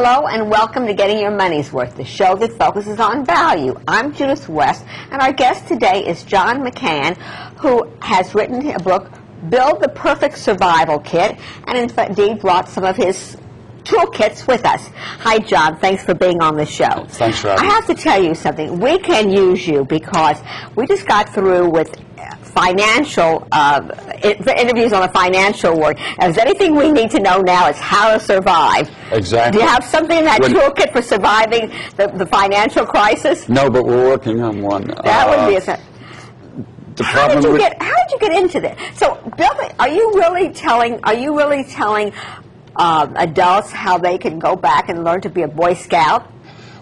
Hello and welcome to Getting Your Money's Worth, the show that focuses on value. I'm Judith West, and our guest today is John McCann, who has written a book, Build the Perfect Survival Kit, and indeed brought some of his toolkits with us. Hi, John. Thanks for being on the show. Thanks for having me. I have to tell you something. We can use you because we just got through with financial interviews on the financial world. If there's anything we need to know now, it's how to survive. Exactly. Do you have something in that toolkit for surviving the financial crisis? No, but we're working on one. That would be a... How did you get into this? So, Bill, are you really telling adults how they can go back and learn to be a Boy Scout?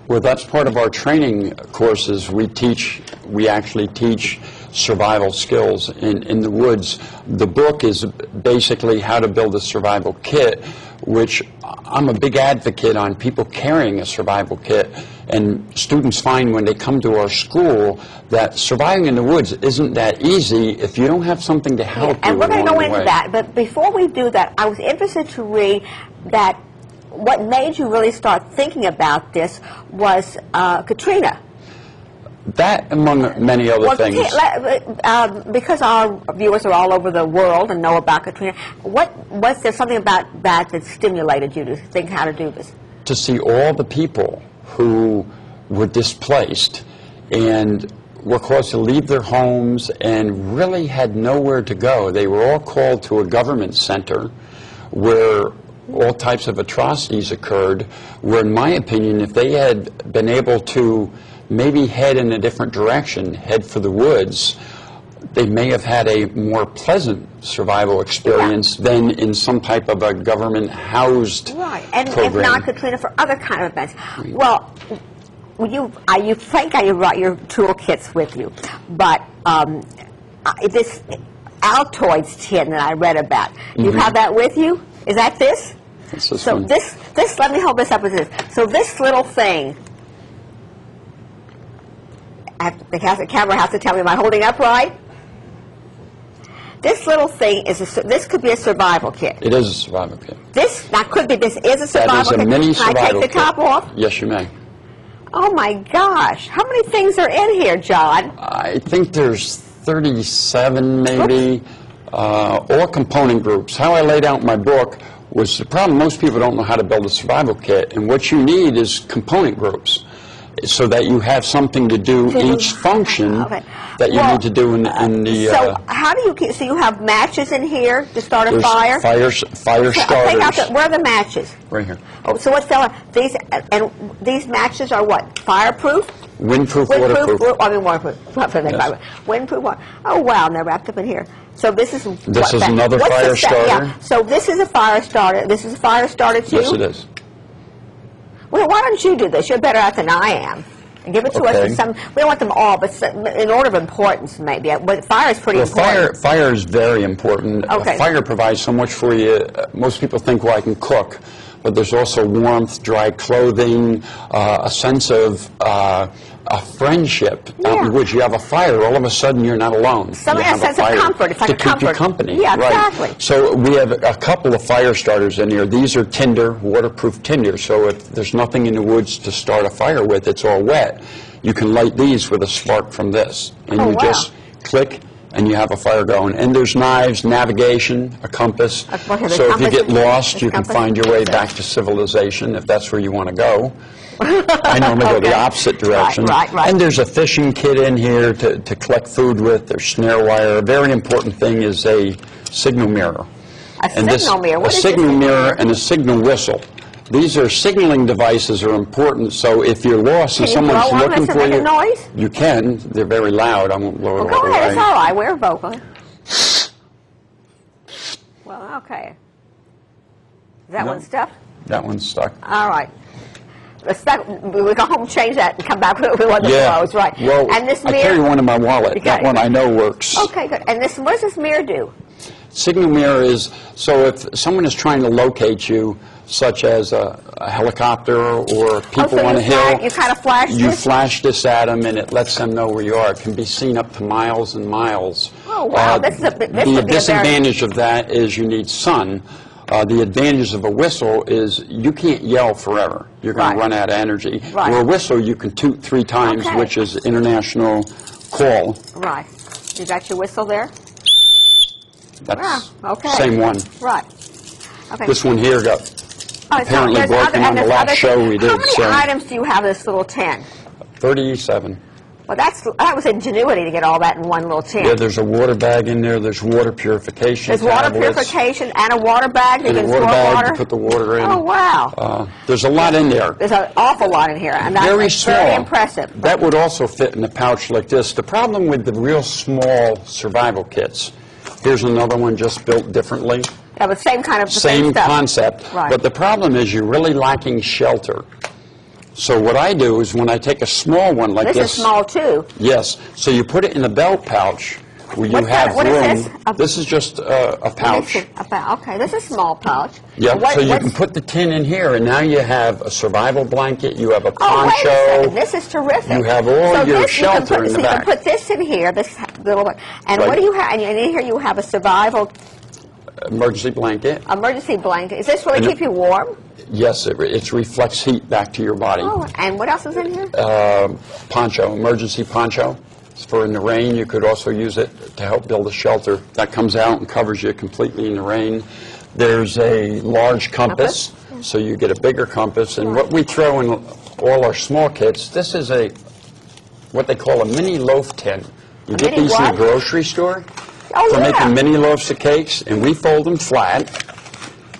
Well, that's part of our training courses. We actually teach survival skills in the woods. The book is basically how to build a survival kit, which I'm a big advocate on people carrying a survival kit. And students find when they come to our school that surviving in the woods isn't that easy if you don't have something to help you. And we're going to go into that. But before we do that, I was interested to read that what made you really start thinking about this was Katrina. That, among many other things. Because our viewers are all over the world and know about Katrina, was there something about that that stimulated you to think how to do this? To see all the people who were displaced and were caused to leave their homes and really had nowhere to go. They were all called to a government center where all types of atrocities occurred, where, in my opinion, if they had been able to maybe head in a different direction, head for the woods, they may have had a more pleasant survival experience than in some type of a government-housed and program. If not Katrina, for other kind of events. Well, you think you brought your toolkits with you, but this Altoids tin that I read about, you have that with you? Is that this? So this, let me hold this up with this. So this little thing, the camera has to tell me, am I holding up right? This little thing this could be a survival kit. It is a survival kit. This is a survival kit. That is a mini survival kit. Can I take the top off? Yes, you may. Oh my gosh! How many things are in here, John? I think there's 37 maybe, all component groups. How I laid out my book was the problem. Most people don't know how to build a survival kit, and what you need is component groups, so that you have something to do each function that you need to do in the... So how do you keep... So you have matches in here to start a fire? Fire starters. Where are the matches? Right here. Oh, so what's these matches are what? Fireproof? Windproof, waterproof. Waterproof. Yes. Windproof. Oh wow, and they're wrapped up in here. So this is... This is another fire starter. Yeah. So this is a fire starter. This is a fire starter too? Yes, it is. Well, why don't you do this? You're better at than I am. And give it to us in some... We don't want them all, but in order of importance, maybe. But fire is pretty important. Fire is very important. Fire provides so much for you. Most people think, well, I can cook. But there's also warmth, dry clothing, a sense of a friendship. Out in the woods, you have a fire, all of a sudden you're not alone. A sense of comfort. It's like to keep you company. Yeah, exactly. So we have a couple of fire starters in here. These are tinder, waterproof tinder. So if there's nothing in the woods to start a fire with, it's all wet, you can light these with a spark from this. And you just click, and you have a fire going. And there's knives, navigation, a compass. So if you get lost, you can find your way back to civilization if that's where you want to go. I normally go the opposite direction. Right. And there's a fishing kit in here to collect food with. There's snare wire. A very important thing is a signal mirror. Signal mirror? A signal mirror and a signal whistle. These are signaling devices are important, so if you're lost and someone's looking for you, noise? You can. They're very loud. I won't blow it all go ahead. away. It's all right. We're vocal. Well, okay. Is that one stuck? That one's stuck. All right. We go home, change that, and come back with one that blows. Right. Well, and this mirror, I carry one in my wallet. That one I know works. Okay, good. And what does this mirror do? Signal mirror is, so if someone is trying to locate you, such as a helicopter or people on a hill, you kind of flash this? You flash this at them and it lets them know where you are. It can be seen up to miles and miles. Oh, wow. The disadvantage of that is you need sun. The advantage of a whistle is you can't yell forever. You're going to run out of energy. Right. Where a whistle, you can toot 3 times, which is international call. Right. You got your whistle there? That's okay. same one. Right. Okay. This one here got apparently there's broken on the last show we did. How many items do you have in this little tin? 37. Well, that was ingenuity to get all that in one little tin. Yeah, there's a water bag in there. There's water purification There's water tablets, purification and a water bag that and you a can water store bag water. to put the water in. Oh, wow. There's a lot in there. There's an awful lot in here, and that's Very small. very impressive. That would also fit in a pouch like this. The problem with the real small survival kits, here's another one just built differently. Yeah, but same kind of Same stuff. concept. Right. But the problem is you're really lacking shelter. So what I do is when I take a small one like this. This is small, too. Yes. So you put it in a belt pouch where you have What room. is this? This is just a pouch. Okay, this is a small pouch. Yeah, so you can put the tin in here, and now you have a survival blanket, you have a Oh, wait a poncho. second. This is terrific. You have all your shelter in the back. So you can put this in here, this little one. And Right. what do you have? And in here you have a survival Emergency blanket. emergency blanket. Does this really keep you warm? Yes, it reflects heat back to your body. Oh, and what else is in here? Poncho, emergency poncho. It's for in the rain. You could also use it to help build a shelter. That comes out and covers you completely in the rain. There's a large compass, so you get a bigger compass. And what we throw in all our small kits, this is what they call a mini loaf tin. You get these in the grocery store for making mini loaves of cakes, and we fold them flat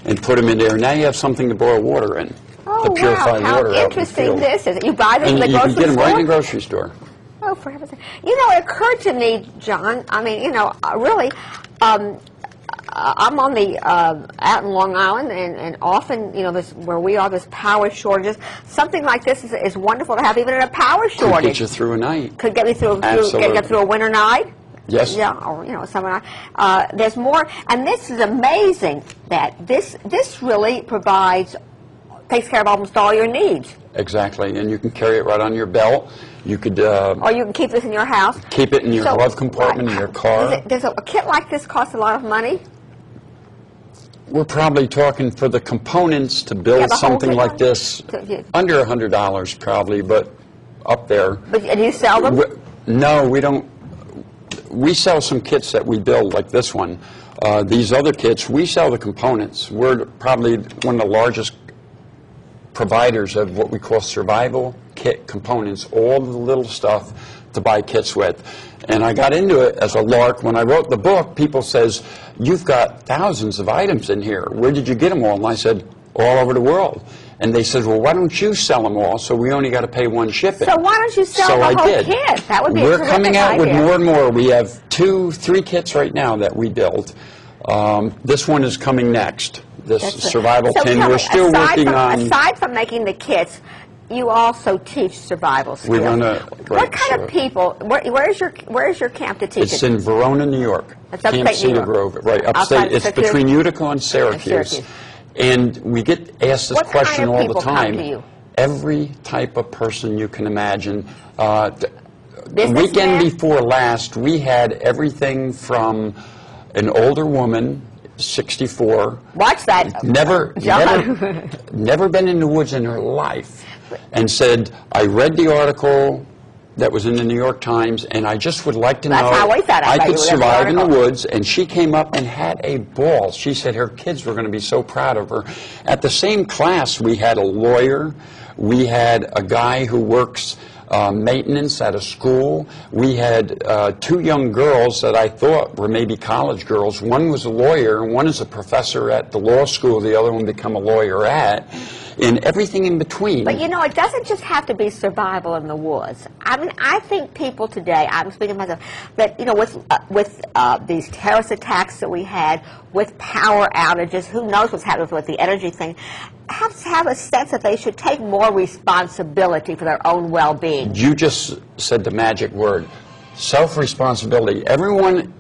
and put them in there. Now you have something to boil water in, to purify water out in the field. How interesting this is. You buy this in the grocery store? And you can get them right in the grocery store. Oh, for heaven's sake. You know, it occurred to me, John, I mean, you know, really, I'm on the, out in Long Island, and often, you know, where we are, there's power shortages. Something like this is wonderful to have even in a power shortage. Could get you through a night. Could get me through, get through a winter night. Yes. Yeah, or, you know, summer night. There's more, and this is amazing that this really takes care of almost all your needs. Exactly, and you can carry it right on your belt. You could... or you can keep this in your house. Keep it in your glove compartment in your car. Does a kit like this cost a lot of money? We're probably talking for the components to build something like this, under $100 probably, but up there. But do you sell them? No, we don't. We sell some kits that we build, like this one. These other kits, we sell the components. We're probably one of the largest providers of what we call survival kit components, all the little stuff to buy kits with. And I got into it as a lark. When I wrote the book, people says, you've got thousands of items in here. Where did you get them all? And I said, all over the world. And they said, well, why don't you sell them all so we only got to pay one shipping? So why don't you sell the whole kit? That would be a terrific idea. We're coming out with more and more. We have 2, 3 kits right now that we build. This one is coming next, this survival tin. We're still working on... Aside from making the kits, you also teach survival skills. We run what kind of people, where is your camp to teach it? It's in Verona, New York. It's upstate Camp Cedar Grove, right, upstate. It's between Utica and Syracuse. And we get asked this question all the time. Come to you? Every type of person you can imagine. The weekend before last, we had everything from an older woman, 64. Watch that. Never been in the woods in her life, and said, I read the article that was in the New York Times, and I just would like to know I could survive in the woods. And she came up and had a ball. She said her kids were going to be so proud of her. At the same class, we had a lawyer. We had a guy who works maintenance at a school. We had 2 young girls that I thought were maybe college girls. One was a lawyer, and one is a professor at the law school. The other one became a lawyer and everything in between. But, you know, it doesn't just have to be survival in the woods. I mean, I think people today, I'm speaking to myself, that, you know, with these terrorist attacks that we had, with power outages, who knows what's happening with the energy thing, have a sense that they should take more responsibility for their own well-being. You just said the magic word, self-responsibility. Everyone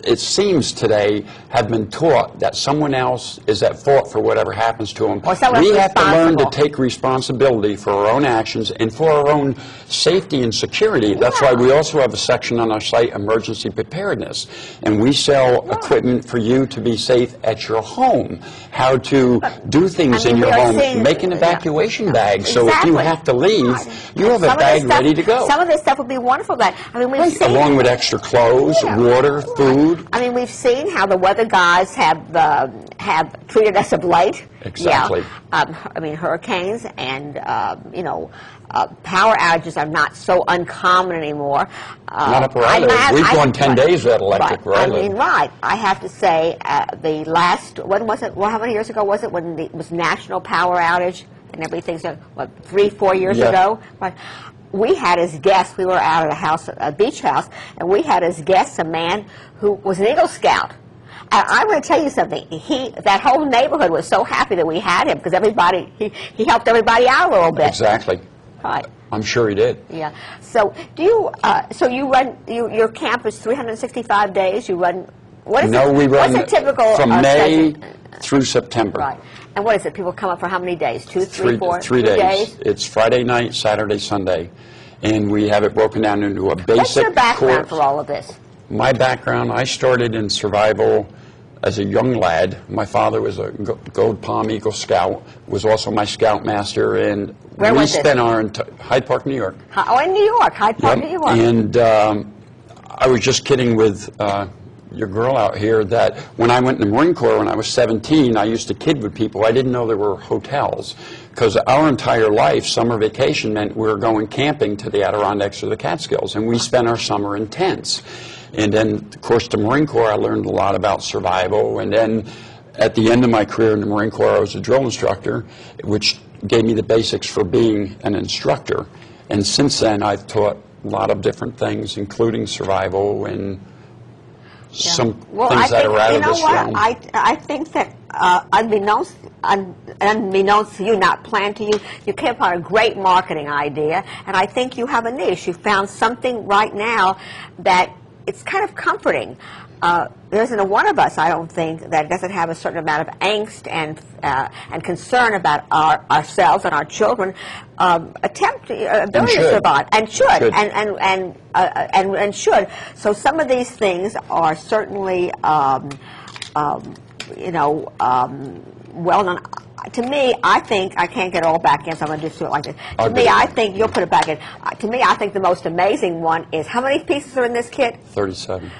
it seems today, have been taught that someone else is at fault for whatever happens to them. We have to learn to take responsibility for our own actions and for our own safety and security. That's why we also have a section on our site, Emergency Preparedness. And we sell equipment for you to be safe at your home, how to do things in your home, make an evacuation bag, so if you have to leave, you have a bag ready to go. Some of this stuff would be wonderful. That we've seen, along with extra clothes, water, food. I mean, we've seen how the weather guys have treated us of late. Exactly. I mean, hurricanes and power outages are not so uncommon anymore. Not up where I live. We've gone 10 days without electric where I live. Right. I have to say, the last, when was it? Well, how many years ago was it when it was national power outage and everything's, what, 3-4 years ago? Right. We had as guests, we were out at a house, a beach house, and we had as guests a man who was an Eagle Scout. And I'm going to tell you something. That whole neighborhood was so happy that we had him because he helped everybody out a little bit. Exactly. Right. I'm sure he did. Yeah. So do you? So you run your camp is 365 days. You run. What is we run what's a typical from May through September. Right. And what is it? People come up for how many days? 2, 3, 4? 3 days. It's Friday night, Saturday, Sunday. And we have it broken down into a basic course. What's your background for all of this? My background, I started in survival as a young lad. My father was a Gold Palm Eagle Scout, was also my scoutmaster, and we spent our Hyde Park, New York. Oh, in New York, Hyde Park, New York. And I was just kidding with your girl out here that when I went in the Marine Corps when I was 17, I used to kid with people. I didn't know there were hotels because our entire life, summer vacation meant we were going camping to the Adirondacks or the Catskills, and we spent our summer in tents. And then, of course, the Marine Corps, I learned a lot about survival. And then at the end of my career in the Marine Corps, I was a drill instructor, which gave me the basics for being an instructor. And since then, I've taught a lot of different things, including survival and some things that are out of this realm. I think that unbeknownst to you, not planned to you, you came upon a great marketing idea, and I think you have a niche. You found something right now that it's kind of comforting. There isn't a one of us, I don't think, that doesn't have a certain amount of angst and concern about ourselves and our children ability to survive, and should. And should. So some of these things are certainly, well known. To me, I think, I can't get it all back in, so I'm going to just do it like this. To me, I think, you'll put it back in. To me, I think the most amazing one is, how many pieces are in this kit? 37.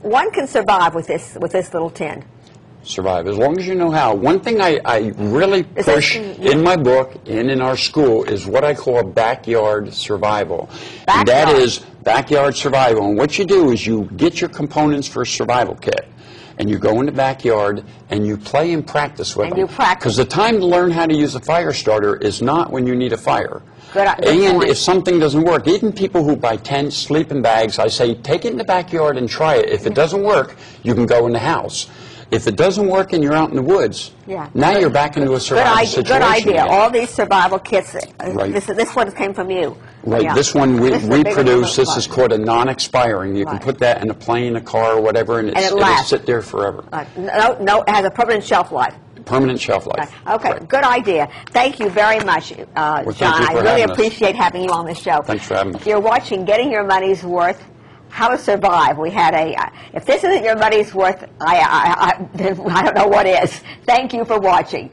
One can survive with this little tin. Survive, as long as you know how. One thing I really push in my book and in our school is what I call backyard survival. And that is backyard survival. And what you do is you get your components for a survival kit, and you go in the backyard and you play and practice with them. Because the time to learn how to use a fire starter is not when you need a fire. And if something doesn't work, even people who buy tents, sleeping bags, I say take it in the backyard and try it. If it doesn't work, you can go in the house. If it doesn't work and you're out in the woods, now you're back into a survival situation. Good idea. All these survival kits, this one came from you. Right. Yeah. This one we produce. This is called a non-expiring. You can put that in a plane, a car, or whatever, and it'll sit there forever. No, it has a permanent shelf life. Permanent shelf life. Okay, right. Good idea. Thank you very much, John. I really appreciate having you on the show. Thanks for having me. If you're watching Getting Your Money's Worth, How to Survive, we had if this isn't your money's worth, I don't know what is. Thank you for watching.